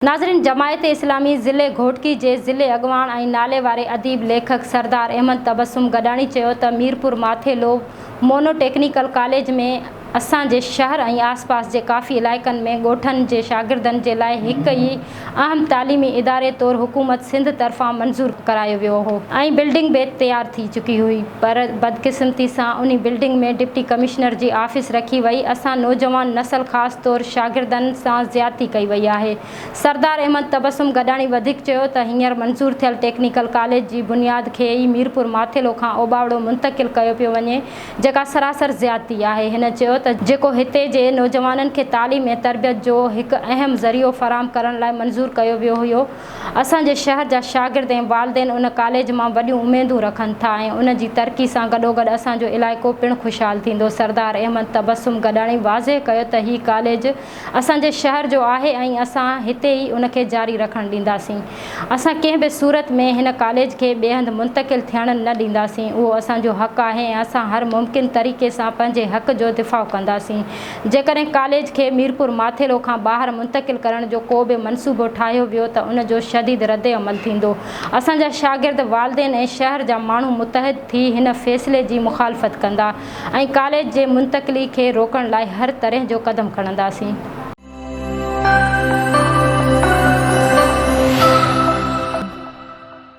नाज़रीन, जमायत इस्लामी ज़िले घोटकी जे ज़िले अॻवान ऐं नाले वारे अदीब लेखक सरदार अहमद तबस्सुम गडाणी चयो त मीरपुर माथेलो मोनोटेक्निकल कॉलेज में असांजे शहर ऐं आसपास जे काफ़ी इलाइक़नि में ॻोठनि जे शागिर्दनि जे लाइ हिक ई अहम तालीमी इदारे तौरु हुकूमत सिंध तरफ़ां मंज़ूर करायो वियो हो ऐं बिल्डिंग बि तयारु थी चुकी हुई, पर बदकिस्मती सां उन बिल्डिंग में डिप्टी कमिश्नर जी ऑफिस रखी वई। असां नौजवान नस्ल ख़ासि तौरु शागिर्दनि सां ज़्यादती कई वई आहे। सरदार अहमद तबस्सुम गडाणी वधीक चयो त हींअर मंज़ूर थियल टेक्निकल कॉलेज जी बुनियाद खे ई मीरपुर माथेलो खां ओबावड़ो मुंतक़िल कयो पियो वञे, जेका सरासर ज़्यादती आहे। हिन चयो त जेको हिते जे नौजवाननि खे तालीम ऐं तरबियत जो हिकु अहम ज़रियो फ़राहम करण लाइ मंज़ूर कयो वियो हुयो। असांजे शहर जा शागिर्द ऐं वालिदैन उन कॉलेज मां वॾियूं उमेदूं रखनि था ऐं उन जी तरक़ी सां गॾोगॾु असांजो इलाइक़ो पिणु ख़ुशहाल थींदो। सरदार अहमद तबस्सुम गडाणी वाज़े कयो त हीउ कॉलेज असांजे शहर जो आहे ऐं असां हिते ई उन खे जारी रखणु ॾींदासीं। असां कंहिं बि सूरत में हिन कॉलेज खे ॿिए हंधि मुंतक़िल थियणु न ॾींदासीं। उहो असांजो हक़ आहे ऐं असां हर मुमकिन तरीक़े सां पंहिंजे हक़ जो दिफ़ा कंदासीं। जेकॾहिं कॉलेज खे मीरपुर माथेलो खां ॿाहिरि मुंतक़िल करण जो को बि मनसूबो ठाहियो वियो त उन जो शदीद रद्द अमल थींदो। असांजा शागिर्द, वालिदैन ऐं शहर जा माण्हू मुतहद थी हिन फ़ैसिले जी मुखालफ़त कंदा ऐं कॉलेज जे मुंतक़िली खे रोकण लाइ हर तरह जो क़दम खणंदासीं।